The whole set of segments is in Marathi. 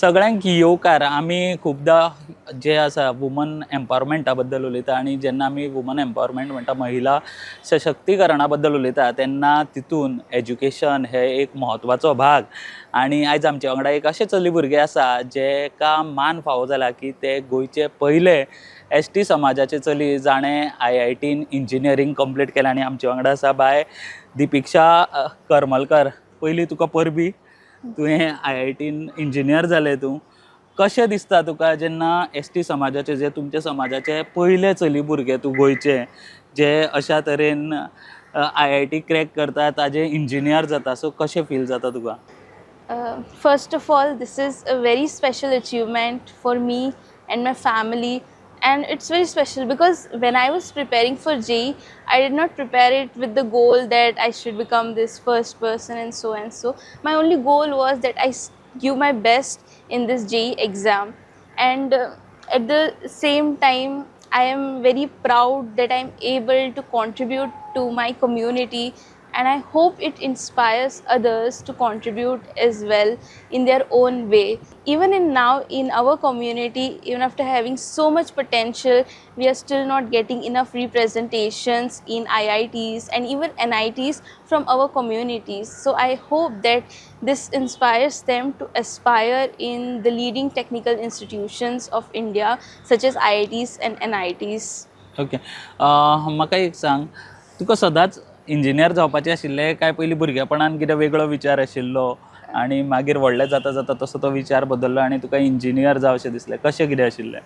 सगळ्यांक येवकार. आमी खुबदां जे आसा वुमन एम्पावरमेंटा बद्दल उलयता आनी जेन्ना आमी वुमन एम्पावरमेंट म्हणटा महिला सशक्तीकरणा बद्दल उलयता तेन्ना तितून एज्युकेशन हे एक म्हत्वाचो भाग. आनी आयज आमचे वांगडा एक अशे चली भुरगे आसा जेका मान फावो जाला की ते गोंयचे पयले एसटी समाजाचे चली जाणें IITन इंजिनियरींग कंप्लीट केलें. आनी आमचे वांगडा आसा बाय दिपिक्षा करमलकर. पयलीं तुका परबी. तुवें IITन इंजिनियर जालें तूं. कशें दिसता तुका जेन्ना एसटी समाजाचे जे तुमच्या समाजाचे पयले चली भुरगे तूं गोंयचे जे अशा तरेन IIT क्रॅक करता ताजे इंजिनियर जाता, सो कशें फील जाता तुका? First of all, this is a very special achievement for me and my family, and it's very special because when I was preparing for JEE, I did not prepare it with the goal that I should become this first person and so and so. My only goal was that I give my best in this JEE exam, and at the same time I am very proud that I am able to contribute to my community, and I hope it inspires others to contribute as well in their own way. Even in our community, even after having so much potential, we are still not getting enough representations in IITs and even NITs from our communities. So I hope that this inspires them to aspire in the leading technical institutions of India, such as IITs and NITs. Okay. म्हाका एक सांग, तुका सदांच इंजिनियर जावपाचें आशिल्लें काय पयलीं भुरगेपणान कितें वेगळो विचार आशिल्लो आनी मागीर व्हडलें जाता जाता तसो तो विचार बदललो आनी तुका इंजिनियर जावशें दिसलें? कशें कितें आशिल्लें?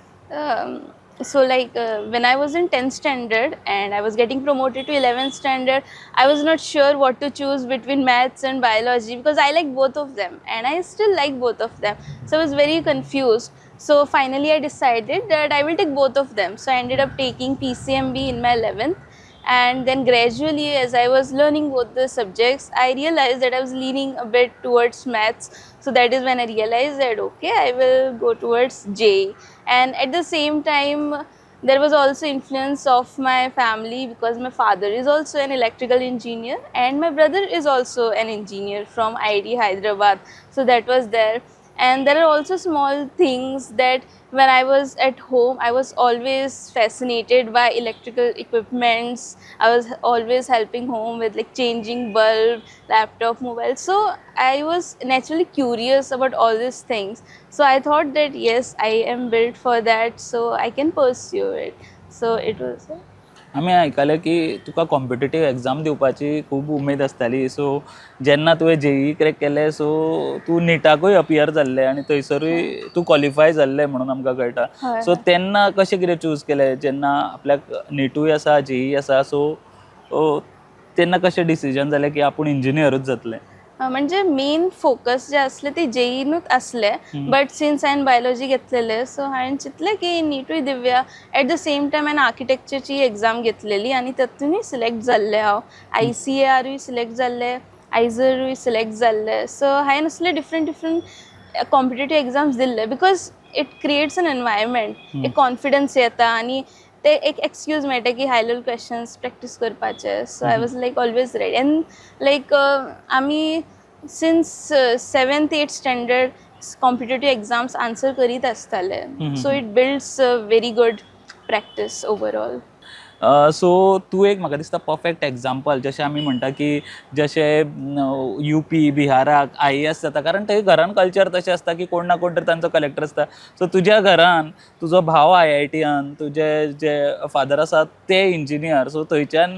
So like when I was in 10th standard and I was getting promoted to 11th standard, I was not sure what to choose between maths and biology because I like both of them and I still like both of them. So I was very confused. So finally I decided that I will take both of them. So I ended up taking PCMB in my 11th, and then gradually as I was learning both the subjects, I realized that I was leaning a bit towards maths. So that is when I realized that okay, I will go towards JEE. And at the same time there was also influence of my family because my father is also an electrical engineer and my brother is also an engineer from IIT Hyderabad. So that was there. And there are also small things that when I was at home, I was always fascinated by electrical equipments. I was always helping home with like changing bulb, laptop, mobile. So I was naturally curious about all these things. So I thought that yes, I am built for that, so I can pursue it. So it was. आमी आयकलें की तुका कॉम्पिटिटीव एग्जाम दिवपाची खूब उमेद आसताली. सो जेन्ना तुवें JEE क्रॅक केलें सो तूं निटाकूय अपियर जाल्लें आनी थंयसरूय तूं क्वॉलिफाय जाल्लें म्हणून आमकां कळटा. सो तेन्ना कशें कितें चूज केलें जेन्ना आपल्याक नीटूय आसा JEE आसा, सो तेन्ना कशें डिसिजन जालें की आपूण इंजिनियरूच जातलें? म्हणजे मेन फोकस जे असले ते JEEनूच असलें, बट सिन्स हांवें बायोलॉजी घेतलेलें सो हांवें चिंतलें की नीटूय दिवया. एट द सेम टायम हांवें आर्किटेक्चरची एग्जाम घेतलेली आनी तातूंतय सिलेक्ट जाल्लें हांव. ICARूय सिलेक्ट जाल्लें, आयझरूय सिलेक्ट जाल्लें. सो हांवें असले डिफरंट कॉम्पिटेटीव एग्जाम्स दिल्ले because it creates an environment, एक कॉन्फिडन्स येता आनी ते एक एक्सक्यूज मेळटा की हाय लेवल क्वेश्चन्स प्रॅक्टीस करपाचे. So I was like always ready and like आमी since 7th 8th standard competitive exams answer करीत आसताले. So it builds a very good practice overall. So तूं एक म्हाका दिसता परफेक्ट एग्जाम्पल. जशें आमी म्हणटा की जशें UP बिहाराक IAS जाता कारण थंय घरान कल्चर तशें आसता की कोण ना कोण तरी तांचो कलेक्टर आसता. सो तुज्या घरान तुजो भाव IITयान, तुजे जे फादर आसा ते इंजिनियर, सो थंयच्यान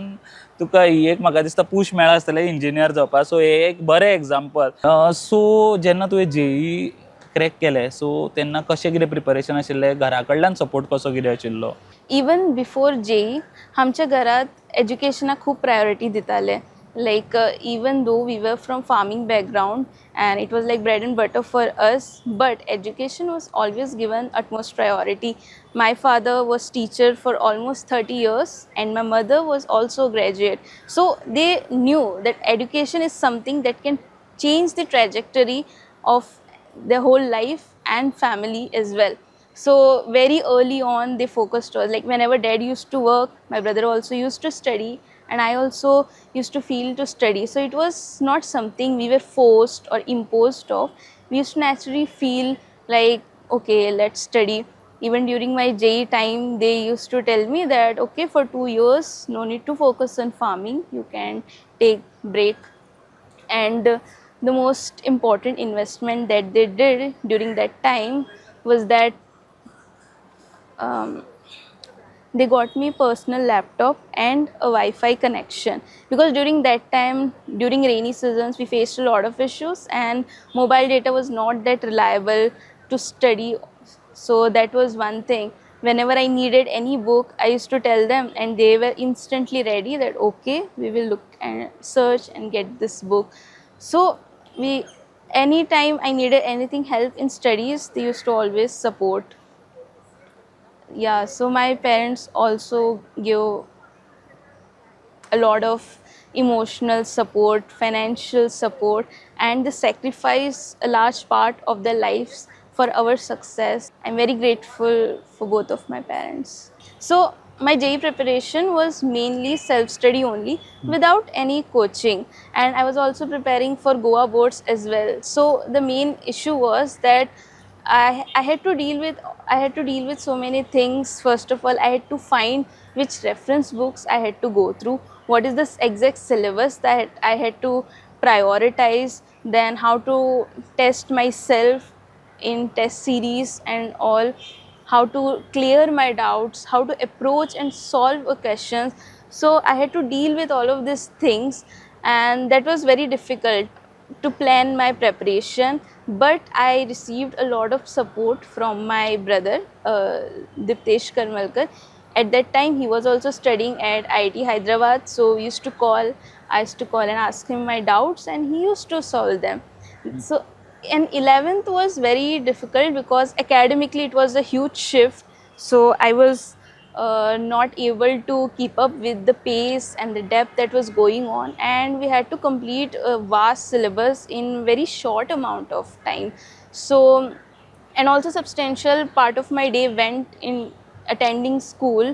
तुका ही एक म्हाका दिसता पूश मेळ्ळा आसतलें इंजिनियर जावपाक. सो हे एक बरें एग्जाम्पल. सो जेन्ना तुवें JEE क्रॅक केलें सो तेन्ना कशें कितें प्रिपरेशन आशिल्लें? घरा कडल्यान सपोर्ट कसो कितें आशिल्लो? इवन बिफोर JEE आमच्या घरात एज्युकेशनाक खूब प्रायोरिटी दिताले. Like even though we were from farming background and it was like bread and butter for us, but education was always given utmost priority. My father was teacher for almost 30 years and my mother was also graduate. So they knew that education is something that can change the trajectory of their whole life and family as well. So very early on they focused on, like whenever dad used to work, my brother also used to study and I also used to feel to study. So it was not something we were forced or imposed of. We used to naturally feel like, okay, let's study. Even during my JEE time, they used to tell me that, okay, for 2 years, no need to focus on farming, you can take break. And the most important investment that they did during that time was that um, they got me personal laptop and a Wi-Fi connection, because during that time, during rainy seasons, we faced a lot of issues and mobile data was not that reliable to study. So that was one thing. Whenever I needed any book, I used to tell them and they were instantly ready that, okay, we will look and search and get this book. So we, anytime I needed anything help in studies, they used to always support. Yeah, so my parents also give a lot of emotional support, financial support, and they sacrifice a large part of their lives for our success. I'm very grateful for both of my parents. So my JEE preparation was mainly self-study only, without any coaching, and I was also preparing for Goa boards as well. So the main issue was that I had to deal with so many things. First of all, I had to find which reference books I had to go through, what is this exact syllabus that I had to prioritize, then how to test myself in test series and all, how to clear my doubts, how to approach and solve a questions. So I had to deal with all of these things, and that was very difficult to plan my preparation. But I received a lot of support from my brother, Diptesh Karmalkar. At that time, he was also studying at IIT Hyderabad, so I used to call and ask him my doubts, and he used to solve them. So, and 11th was very difficult because academically it was a huge shift. So I was not able to keep up with the pace and the depth that was going on, and we had to complete a vast syllabus in very short amount of time. So, and also substantial part of my day went in attending school,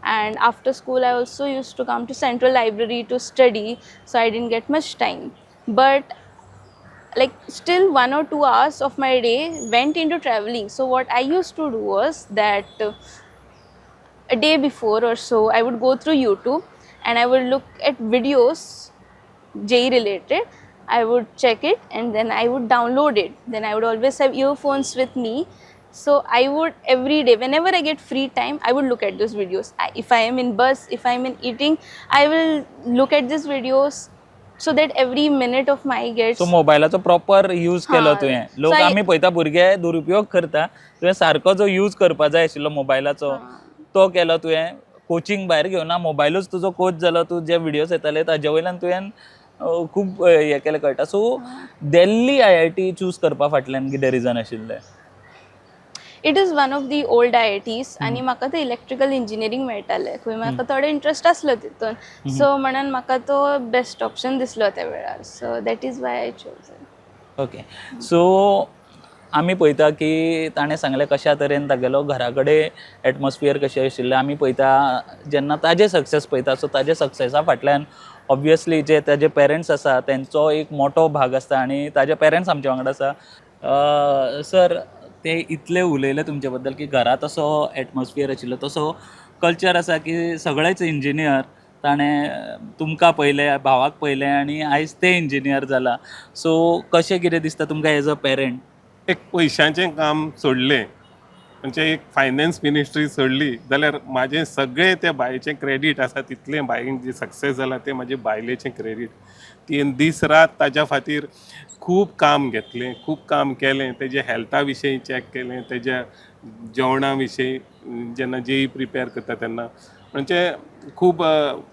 and after school I also used to come to Central Library to study, so I didn't get much time. But like still 1 or 2 hours of my day went into traveling. So what I used to do was that a day before or so, I would go through YouTube and I would look at videos JEE related. I would check it and then I would download it. Then I would always have earphones with me. So I would every day, whenever I get free time, I would look at those videos. If I am in bus, if I am in eating, I will look at these videos so that every minute of my so gets. मोबायलाचो प्रॉपर यूज केलो हाँ, तुवें. so लोक आमी पळयता भुरगे दुरुपयोग करता, तुवें सारको जो यूज करपा जाय आशिल्लो मोबायलाचो तो केलो तुवें. कोचिंग भायर घेवना, मोबायलूच तुजो कोच जालो. तूं जे विडियोज येताले ताजे वयल्यान तुवें खूब हें केलें कळटा. सो दिल्ली IIT चूज करपा फाटल्यान कितें रिजन आशिल्लें? It is one of the old IITs आणि म्हाका ते इलेक्ट्रिकल इंजिनियरींग मेळटालें, खंय म्हाका थोडो इंट्रस्ट आसलो तितून. सो म्हणून म्हाका तो बेस्ट ऑप्शन दिसलो त्या वेळार. So that is why I chose. Okay. So आमी पळयता की ताणें सांगलें कशा तरेन तागेलो घरा कडेन एटमॉस्फियर कशें आशिल्लें. आमी पळयता जेन्ना ताजे सक्सेस पळयता, सो ताजे सक्सेसा फाटल्यान ऑब्वियसली जे ताजे पेरंट्स आसा तेंचो एक मोठो भाग आसता आनी ताजे पेरंट्स आमचे वांगडा आसा. सर, ते इतले उलयले तुमचे बद्दल की घरा तसो एटमॉस्फियर आशिल्लो, तसो कल्चर आसा की सगळेच इंजिनियर. ताणें तुमकां पयलें, भावाक पयलें आनी आयज ते इंजिनियर जाला. सो कशें कितें दिसता तुमकां एज अ पेरंट? एक पयशांचें काम सोडलें, म्हणजे एक फायनान्स मिनिस्ट्री सोडली जाल्यार म्हाजें सगळें त्या बायलेचें क्रेडीट आसा. तितलें बायलेन जी सक्सेस जाला तें म्हाजे बायलेचें क्रेडीट. तियेन दीस रात ताज्या खातीर खूब काम घेतलें, खूब काम केलें. तेजे हेल्था विशयी चॅक केलें, तेज्या जेवणा विशयी जेन्ना JEE प्रिपेर करता तेन्ना म्हणजे खूब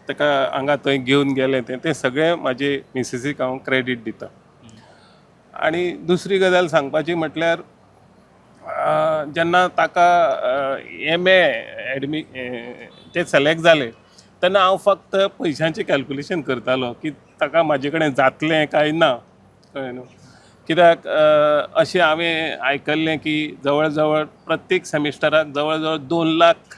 ताका हांगा थंय घेवन गेलें. तें सगळें म्हाजे मिसेसीक हांव क्रेडीट दितां. आनी दुसरी गजाल सांगपाची म्हटल्यार जेन्ना ताका MA ते सिलेक्ट जाले तेन्ना हांव फक्त पयशांचें कॅल्कुलेशन करतालो की ताका म्हाजे कडेन जातलें काय ना, कळ्ळें न्हू. कित्याक अशें हांवें आयकल्लें की जवळ जवळ प्रत्येक सेमिस्टराक जवळ जवळ 2 lakh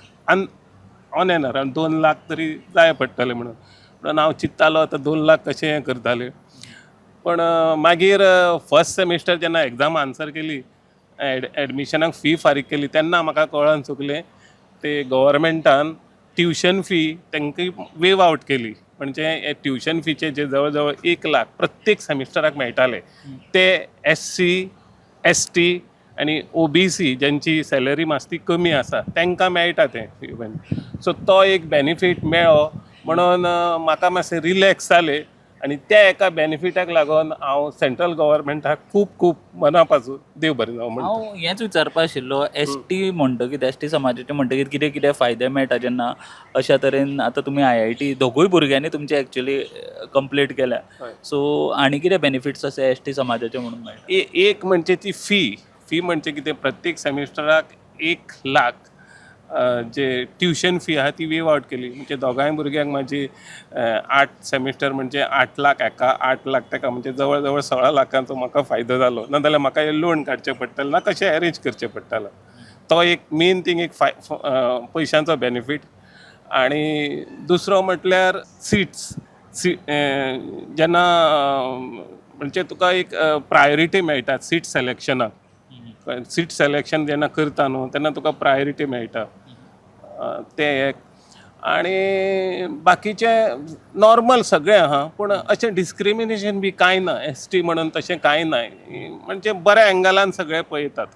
on an around 2 lakh तरी जाय पडटले म्हणून. म्हणून हांव चिंत्तालो आतां 2 लाख कशें हें करताले. पण मागीर फर्स्ट सेमिस्टर जेन्ना एग्जाम आन्सर केली एडमिशनाक फी फारीक केली तेन्ना म्हाका कळोन चुकलें ते गव्हर्मेंटान ट्युशन फी तांकां वेव आवट केली. म्हणजे ट्युशन फीचे जे जवळ जवळ 1 लाख प्रत्येक सेमिस्टराक मेळटाले ते SC ST आनी OBC ज्यांची सॅलरी मातशी कमी आसा तांकां मेळटा तें इवन. सो तो एक बेनिफीट मेळ्ळो म्हणून म्हाका मातशें रिलॅक्स जालें आनी त्या एका बेनिफिटाक लागून हांव सेंट्रल गव्हर्मेंटाक खूब खूब मना पासून देव बरें जावं म्हणटा. हांव हेंच विचारपा आशिल्लो ST म्हणटकीर ST समाजाचे म्हणटकीर कितें कितें फायदे मेळटा जेन्ना अशा तरेन आतां तुमी IIT दोगूय भुरग्यांनी तुमचे एक्चुअली कंप्लीट केल्या, हय. सो आनी कितें बेनिफिट्स अशे ST समाजाचे म्हणून मेळटा? एक म्हणजे ती फी म्हणजे कितें प्रत्येक सेमिस्टराक 1 लाख जे ट्युशन फी आहा ती वेव आवट केली. म्हणजे दोगांय भुरग्यांक माझी 8 सेमिस्टर म्हणजे 8 लाख एका 8 लाख ताका म्हणजे जवळ जवळ 16 लाखांचो म्हाका फायदो जालो. नाजाल्यार म्हाका हे लोन काडचें पडटलें ना कशें अरेंज करचें पडटलें. तो एक मेन थिंग एक पयशांचो बेनिफीट. आनी दुसरो म्हटल्यार सिट्स जेन्ना म्हणजे तुका एक प्रायोरिटी मेळटा सीट सिलेक्शनाक. सीट सिलेक्शन जेन्ना करता न्हू तेन्ना तुका प्रायोरिटी मेळटा. तें एक. आनी बाकीचे नॉर्मल सगळें आहा पूण अशें डिस्क्रिमिनेशन बी कांय ना. ST म्हणून तशें कांय ना. म्हणजे बऱ्या एंगलान सगळे पळयतात.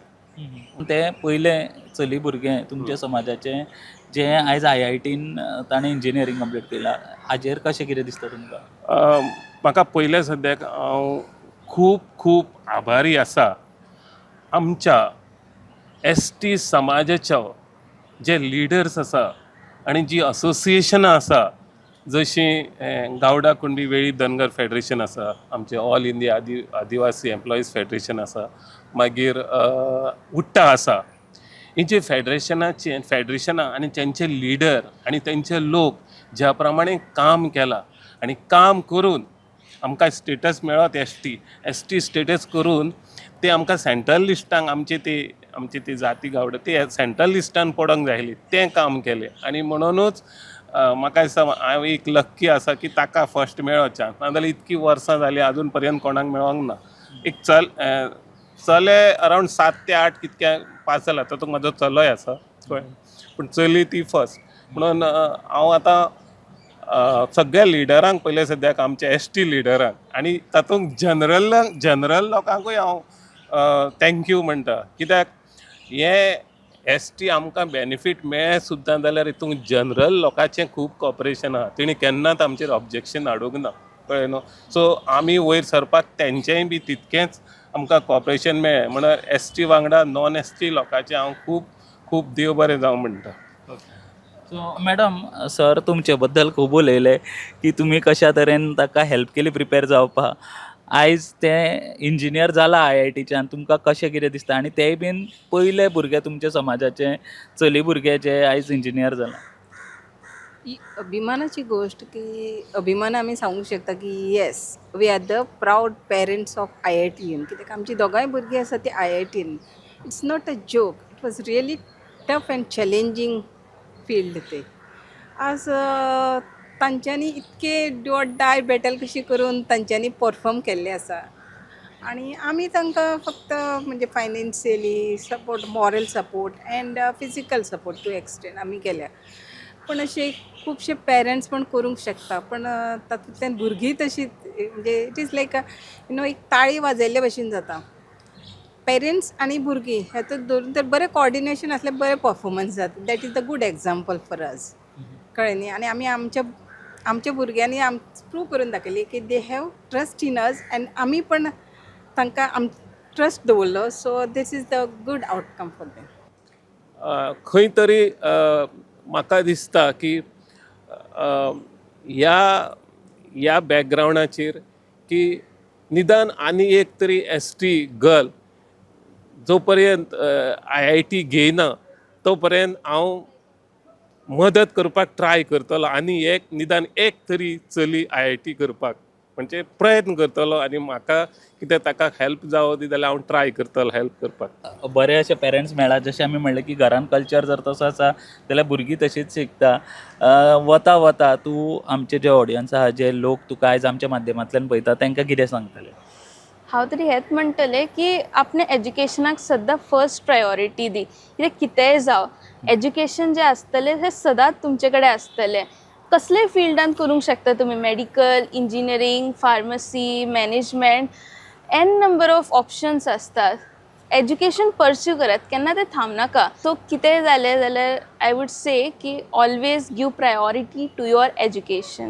ते पयले चली भुरगें तुमच्या समाजाचें जे आयज IITन ताणें इंजिनियरींग कंप्लीट केलां हाजेर कशें कितें दिसता तुमकां? म्हाका पयले सद्याक हांव खूब खूब आभारी आसा आमच्या ST समाजाच्या जे लिडर्स आसा आनी जी असोसिएशनां आसा जशीं गावडा कुणबी वेळीप धनगर फेडरेशन आसा, आमचे ऑल इंडिया आदिवासी एम्प्लॉईज फेडरेशन आसा, मागीर उट्टा आसा. ही जी फेडरेशनां आनी तेंचे लिडर आनी तेंचे लोक ज्या प्रमाणे काम केलां आनी काम करून आमकां स्टेटस मेळत ST स्टेटस करून ते आमकां सेंट्रल लिस्टांक आमचे ती जाती गावडा ते सेंट्रल लिस्टान पडोंक जाय आसली तें काम केलें. आनी म्हणूनच म्हाका दिसता हांव एक लक्की आसा की ताका फर्स्ट मेळ्ळो चान्स. नाजाल्यार इतकीं वर्सां जालीं आजून पर्यंत कोणाक मेळोंक ना. एक चले अरावंड 7 ते 8 कितक्या पास जाला. तातूंत म्हाजो चलोय आसा कळ्ळें. पूण चली ती फर्स्ट. म्हणून हांव आतां सगळ्या लिडरांक पयले सद्याक आमच्या ST लिडरांक आनी तातूंत जनरल लोकांकूय हांव थँक्यू म्हणटा. कित्याक हे ST आमकां बेनिफीट मेळ्ळें सुद्दां जाल्यार हितूंत जनरल लोकांचें खूब कॉपरेशन आहा. तेणी केन्नाच आमचेर ऑब्जेक्शन हाडूंक ना कळ्ळें न्हू. सो आमी वयर सरपाक तेंचेंय बी तितकेंच आमकां कॉपरेशन मेळ्ळें. म्हणून ST वांगडा नॉन ST लोकांचें हांव खूब खूब देव बरें जावं म्हणटा. सो मॅडम सर तुमचे बद्दल खूब उलयले की तुमी कशा तरेन ताका हेल्प केली प्रिपेर जावपाक. आयज ते इंजिनियर जाला IITच्यान तुमकां कशें कितें दिसता आनी तेय बीन पयले भुरगे तुमच्या समाजाचे चली भुरगे जे आयज इंजिनियर जाला? ही अभिमानाची गोष्ट की अभिमान आमी सांगूंक शकता की yes we are the proud parents of IITन. कित्याक आमची दोगांय भुरगीं आसा ती IITन. It's not a joke. It was really tough and challenging field ते. आज तांच्यांनी इतके डू ऑर डाय बॅटल कशी करून तांच्यांनी परफॉर्म केल्ले आसा. आणि आमी तांकां फक्त म्हणजे financially support, moral support and physical support to extend आमी केल्या. पण असे खुबशे पेरंट्स पण करूंक शकता. पण तातूंतल्यान भुरगीं तशी म्हणजे इट इज लायक एक ताळी वाजयल्ले भशेन जाता. पेरंट्स आनी भुरगीं हेतूंत धरून तर बरें कॉर्डिनेशन आसलें बरें परफॉर्मन्स जाता. That is the good example for us. कळ्ळें न्ही. आनी आमी आमच्या भुरग्यांनी प्रूव करून दाखयली की they have trust in us and आमी पण तांकां ट्रस्ट दवरलो. So this is the good outcome for them. खंय तरी म्हाका दिसता की ह्या बॅकग्रावंडाचेर की निदान आनी एक तरी ST गर्ल जो पर्यंत IIT घेयना तो पर्यंत हांव मदत करपाक ट्राय करतलो. आनी निदान एक तरी चली IIT करपाक म्हणजे प्रयत्न करतलो. आनी म्हाका कितें ताका हेल्प जावं दी जाल्यार हांव ट्राय करतलो हेल्प करपाक. बरे अशे पेरंट्स मेळ्ळात. जशें आमी म्हणलें की घरान कल्चर जर तसो आसा जाल्यार भुरगीं तशीच शिकता. वता वता तूं आमचे जे ऑडियन्स आहा जे लोक तुका आयज आमच्या माध्यमांतल्यान पळयता तांकां कितें सांगतलें? हांव तरी हेंच म्हणटलें की आपणे एज्युकेशनाक सद्दां फर्स्ट प्रायोरिटी दी, कित्याक कितेंय जावं एज्युकेशन जें आसतलें तें सदांच तुमचे कडेन आसतलें. कसलेय फिल्डान करूंक शकता तुमी, medical, engineering, pharmacy, management, an number of options आसतात. एज्युकेशन परस्यू करात, केन्ना तें थांबनाका. सो कितेंय जालें जाल्यार आय वूड से की always give priority to your education.